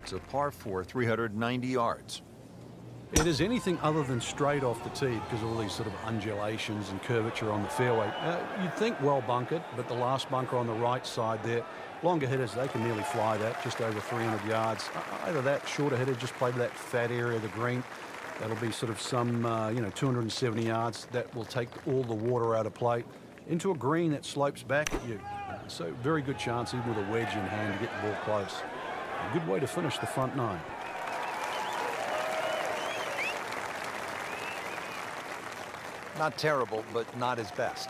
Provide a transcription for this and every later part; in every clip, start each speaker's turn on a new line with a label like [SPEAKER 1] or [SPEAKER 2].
[SPEAKER 1] It's a par 4, 390 yards.
[SPEAKER 2] It is anything other than straight off the tee because of all these sort of undulations and curvature on the fairway. You'd think well bunkered, but the last bunker on the right side there, longer hitters, they can nearly fly that, just over 300 yards. Either that, shorter hitter just play to that fat area of the green. That'll be sort of some, 270 yards. That will take all the water out of play into a green that slopes back at you. So very good chance, even with a wedge in hand, to get the ball close. A good way to finish the front nine.
[SPEAKER 1] Not terrible, but not his best.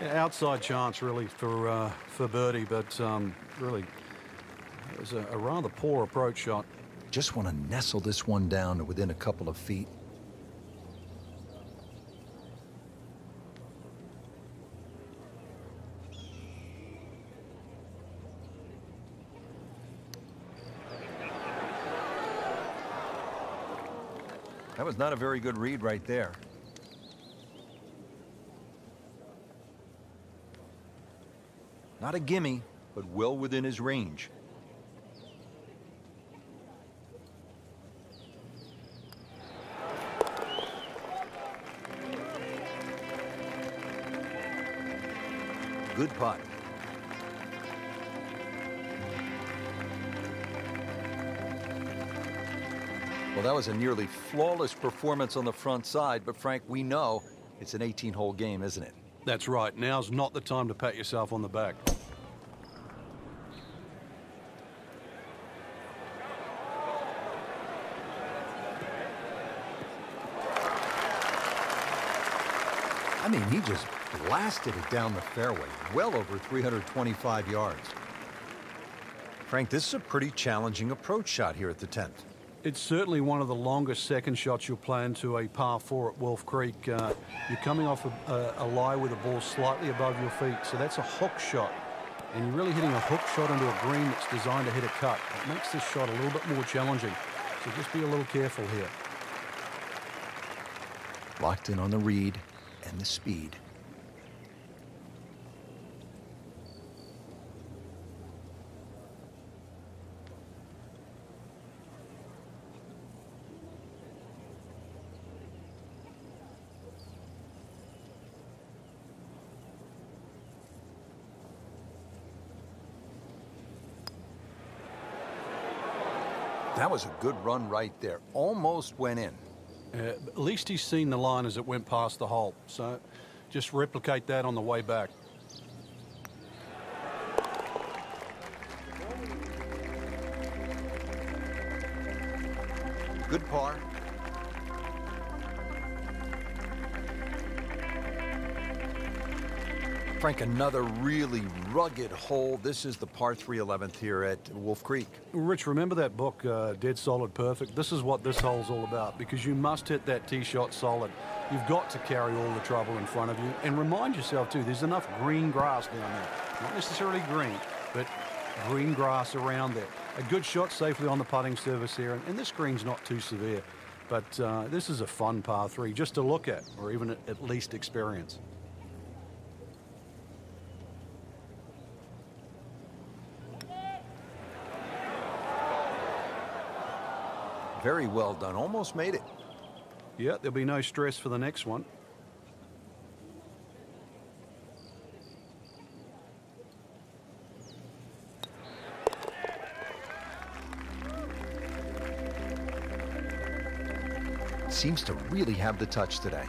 [SPEAKER 2] Yeah, outside chance, really, for birdie, but really, it was a rather poor approach shot.
[SPEAKER 1] Just want to nestle this one down to within a couple of feet. That was not a very good read right there. Not a gimme, but well within his range. Good putt. Well, that was a nearly flawless performance on the front side, but Frank, we know it's an 18-hole game, isn't it?
[SPEAKER 2] That's right. Now's not the time to pat yourself on the back.
[SPEAKER 1] I mean, he just blasted it down the fairway, well over 325 yards. Frank, this is a pretty challenging approach shot here at the 10th.
[SPEAKER 2] It's certainly one of the longest second shots you'll play into a par 4 at Wolf Creek. You're coming off a lie with a ball slightly above your feet, so that's a hook shot. And you're really hitting a hook shot into a green that's designed to hit a cut. It makes this shot a little bit more challenging, so just be a little careful here.
[SPEAKER 1] Locked in on the read and the speed. That was a good run right there. Almost went in.
[SPEAKER 2] At least he's seen the line as it went past the hole. So just replicate that on the way back.
[SPEAKER 1] Good par. Frank, another really rugged hole. This is the par 3 11th here at Wolf Creek.
[SPEAKER 2] Rich, remember that book, Dead Solid Perfect? This is what this hole's all about, because you must hit that tee shot solid. You've got to carry all the trouble in front of you. And remind yourself, too, there's enough green grass down there. Not necessarily green, but green grass around there. A good shot safely on the putting surface here. And this green's not too severe. But this is a fun par 3 just to look at, or even at least experience.
[SPEAKER 1] Very well done. Almost made it.
[SPEAKER 2] Yeah, there'll be no stress for the next one.
[SPEAKER 1] Seems to really have the touch today.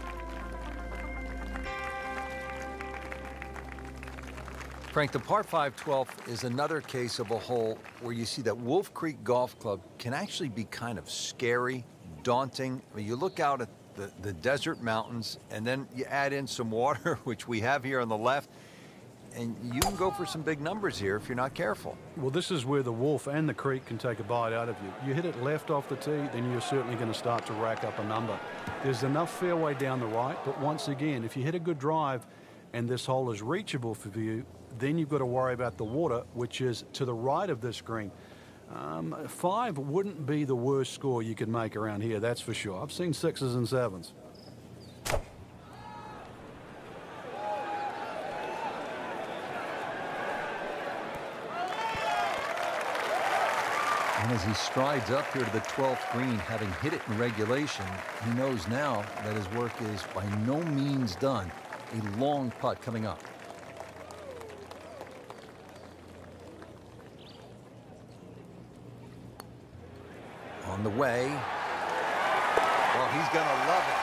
[SPEAKER 1] Frank, the par 5 12th is another case of a hole where you see that Wolf Creek Golf Club can actually be kind of scary, daunting. I mean, you look out at the desert mountains, and then you add in some water, which we have here on the left, and you can go for some big numbers here if you're not careful.
[SPEAKER 2] Well, this is where the Wolf and the Creek can take a bite out of you. You hit it left off the tee, then you're certainly going to start to rack up a number. There's enough fairway down the right, but once again, if you hit a good drive and this hole is reachable for you, then you've got to worry about the water, which is to the right of this green. 5 wouldn't be the worst score you could make around here, that's for sure. I've seen 6s and 7s.
[SPEAKER 1] And As he strides up here to the 12th green, having hit it in regulation, he knows now that his work is by no means done. A long putt coming up. On the way. Well, he's going to love it.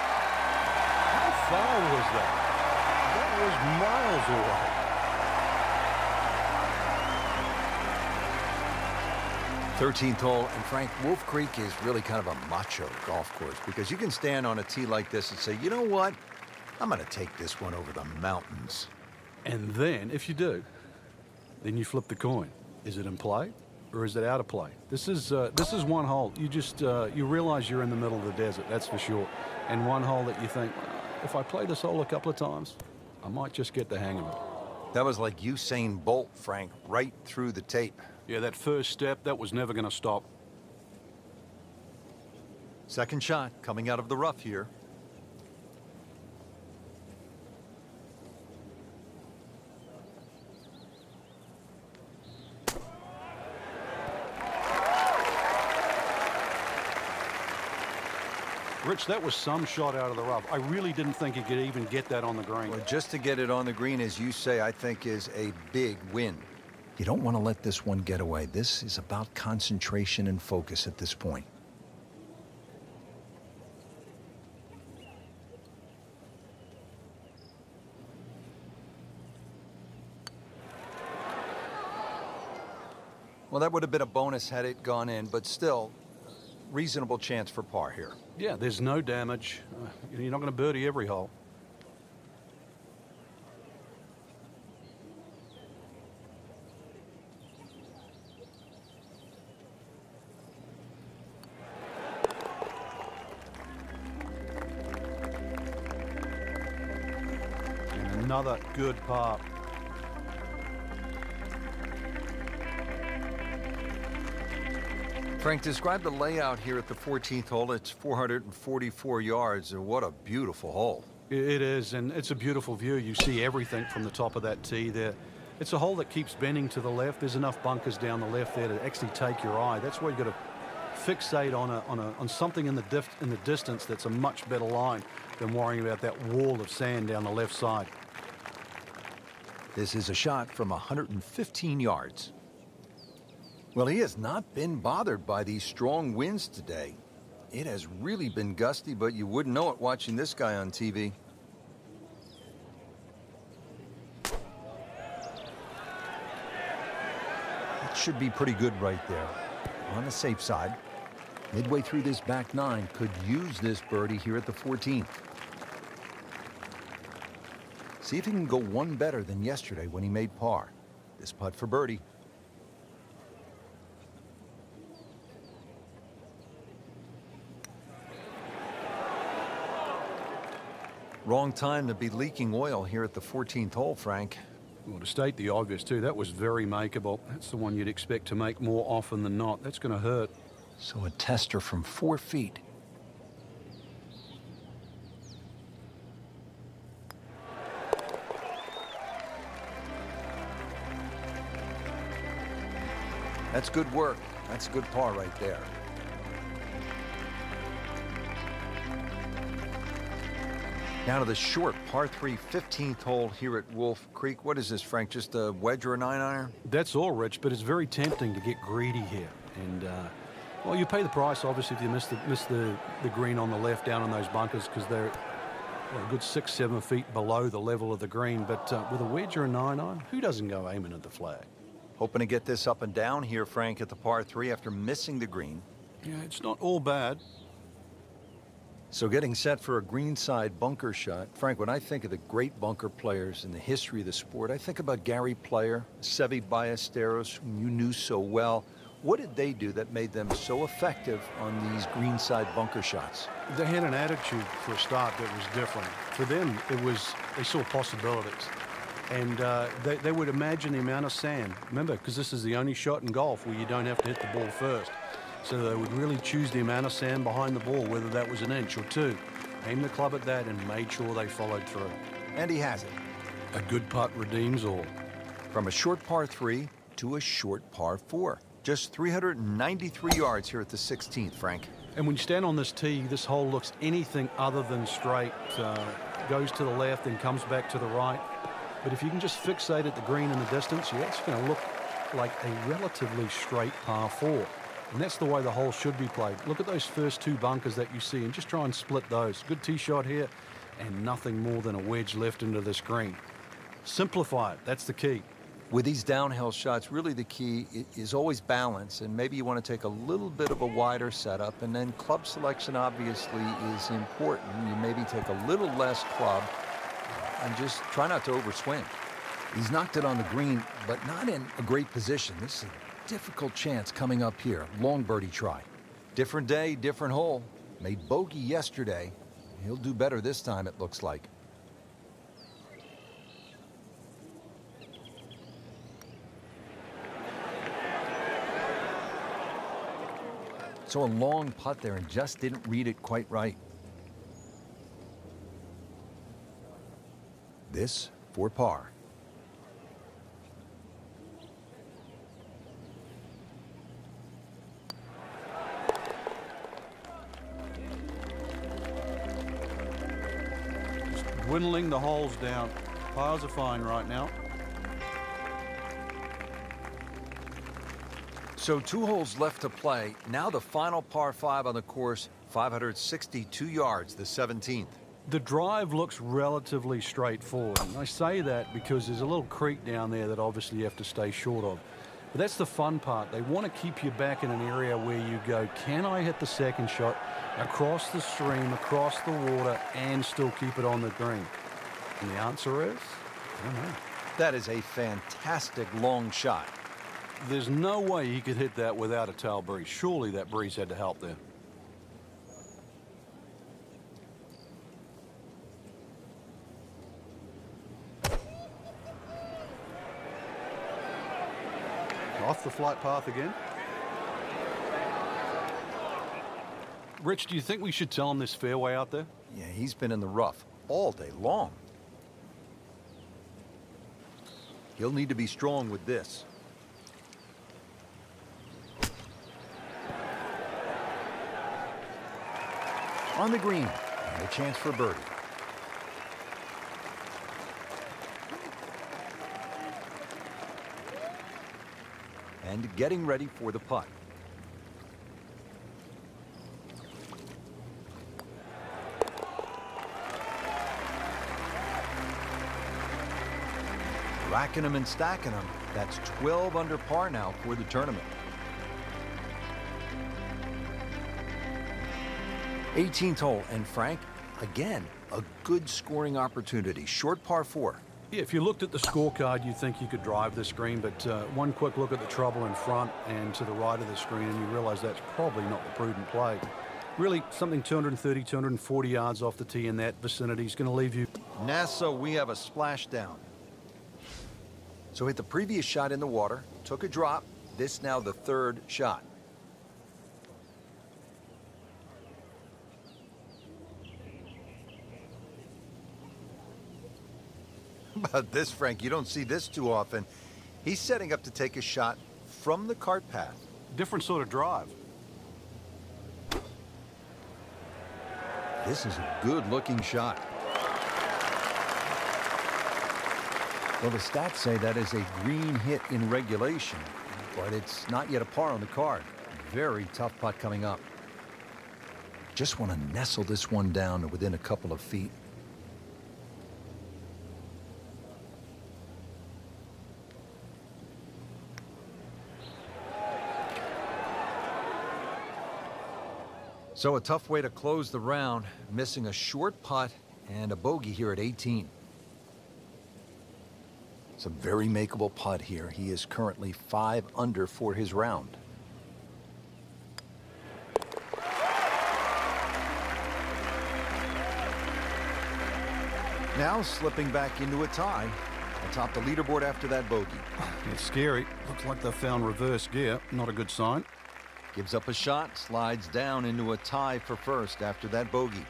[SPEAKER 2] How far was that? That was miles away.
[SPEAKER 1] 13th hole, and Frank, Wolf Creek is really kind of a macho golf course because you can stand on a tee like this and say, you know what? I'm going to take this one over the mountains.
[SPEAKER 2] And then, if you do, then you flip the coin. Is it in play or is it out of play? This is one hole. You just you realize you're in the middle of the desert, that's for sure. And one hole that you think, well, if I play this hole a couple of times, I might just get the hang of it.
[SPEAKER 1] That was like Usain Bolt, Frank, right through the tape.
[SPEAKER 2] Yeah, that first step, that was never going to stop.
[SPEAKER 1] Second shot coming out of the rough here.
[SPEAKER 2] Rich, that was some shot out of the rough. I really didn't think he could even get that on the green.
[SPEAKER 1] Well, just to get it on the green, as you say, I think is a big win. You don't want to let this one get away. This is about concentration and focus at this point. Well, that would have been a bonus had it gone in, but still, reasonable chance for par here.
[SPEAKER 2] Yeah, there's no damage. You're not going to birdie every hole. And another good par.
[SPEAKER 1] Frank, describe the layout here at the 14th hole. It's 444 yards, and what a beautiful hole.
[SPEAKER 2] It is, and it's a beautiful view. You see everything from the top of that tee there. It's a hole that keeps bending to the left. There's enough bunkers down the left there to actually take your eye. That's why you've got to fixate on something in the distance that's a much better line than worrying about that wall of sand down the left side.
[SPEAKER 1] This is a shot from 115 yards. Well, he has not been bothered by these strong winds today. It has really been gusty, but you wouldn't know it watching this guy on TV. That should be pretty good right there. On the safe side. Midway through this back nine, could use this birdie here at the 14th. See if he can go one better than yesterday when he made par. This putt for birdie. Wrong time to be leaking oil here at the 14th hole, Frank.
[SPEAKER 2] Well, to state the obvious, too, that was very makeable. That's the one you'd expect to make more often than not. That's going to hurt.
[SPEAKER 1] So a tester from 4 feet. That's good work. That's a good par right there. Now to the short par 3 15th hole here at Wolf Creek. What is this, Frank? Just a wedge or a 9-iron?
[SPEAKER 2] That's all, Rich, but it's very tempting to get greedy here. And, well, you pay the price, obviously, if you miss the green on the left down on those bunkers because they're a good 6-7 feet below the level of the green. But with a wedge or a 9-iron, who doesn't go aiming at the flag?
[SPEAKER 1] Hoping to get this up and down here, Frank, at the par 3 after missing the green.
[SPEAKER 2] Yeah, it's not all bad.
[SPEAKER 1] So getting set for a greenside bunker shot. Frank, when I think of the great bunker players in the history of the sport, I think about Gary Player, Seve Ballesteros, whom you knew so well. What did they do that made them so effective on these greenside bunker shots?
[SPEAKER 2] They had an attitude for a start that was different. For them, they saw possibilities. And they would imagine the amount of sand. Remember, because this is the only shot in golf where you don't have to hit the ball first. So they would really choose the amount of sand behind the ball, whether that was an inch or two. Aim the club at that and made sure they followed through.
[SPEAKER 1] And he has it.
[SPEAKER 2] A good putt redeems all.
[SPEAKER 1] From a short par 3 to a short par 4. Just 393 yards here at the 16th, Frank.
[SPEAKER 2] And when you stand on this tee, this hole looks anything other than straight. Goes to the left and comes back to the right. But if you can just fixate at the green in the distance, yeah, it's going to look like a relatively straight par 4. And that's the way the hole should be played. Look at those first 2 bunkers that you see and just try and split those. Good tee shot here and nothing more than a wedge left into this green. Simplify it. That's the key.
[SPEAKER 1] With these downhill shots, really the key is always balance, and maybe you want to take a little bit of a wider setup, and then club selection obviously is important. You maybe take a little less club and just try not to overswing. He's knocked it on the green, but not in a great position. This is a difficult chance coming up here. Long birdie try. Different day, different hole. Made bogey yesterday. He'll do better this time, it looks like. So a long putt there and just didn't read it quite right. This for par.
[SPEAKER 2] Just dwindling the holes down. Pars are fine right now.
[SPEAKER 1] So 2 holes left to play. Now the final par 5 on the course, 562 yards, the 17th.
[SPEAKER 2] The drive looks relatively straightforward. And I say that because there's a little creek down there that obviously you have to stay short of. But that's the fun part. They want to keep you back in an area where you go, can I hit the second shot across the stream, across the water, and still keep it on the green? And the answer is, I don't know.
[SPEAKER 1] That is a fantastic long shot.
[SPEAKER 2] There's no way he could hit that without a tail breeze. Surely that breeze had to help there. Off the flight path again. Rich, do you think we should tell him this fairway out there?
[SPEAKER 1] Yeah, he's been in the rough all day long. He'll need to be strong with this. On the green, and a chance for birdie. And getting ready for the putt. Racking them and stacking them. That's 12 under par now for the tournament. 18th hole, and Frank, again, a good scoring opportunity. Short par 4.
[SPEAKER 2] Yeah, if you looked at the scorecard, you'd think you could drive this green, but one quick look at the trouble in front and to the right of the screen, and you realize that's probably not the prudent play. Really, something 230, 240 yards off the tee in that vicinity is going to leave you.
[SPEAKER 1] Nassau, we have a splashdown. So hit the previous shot in the water, took a drop. This now the 3rd shot. About this, Frank, you don't see this too often. He's setting up to take a shot from the cart path.
[SPEAKER 2] Different sort of drive.
[SPEAKER 1] This is a good-looking shot. Well, the stats say that is a green hit in regulation, but it's not yet a par on the card. Very tough putt coming up. Just want to nestle this one down to within a couple of feet. So a tough way to close the round, missing a short putt and a bogey here at 18. It's a very makeable putt here. He is currently 5 under for his round. Now slipping back into a tie atop the leaderboard after that bogey.
[SPEAKER 2] It's scary. Looks like they found reverse gear. Not a good sign.
[SPEAKER 1] Gives up a shot, slides down into a tie for first after that bogey.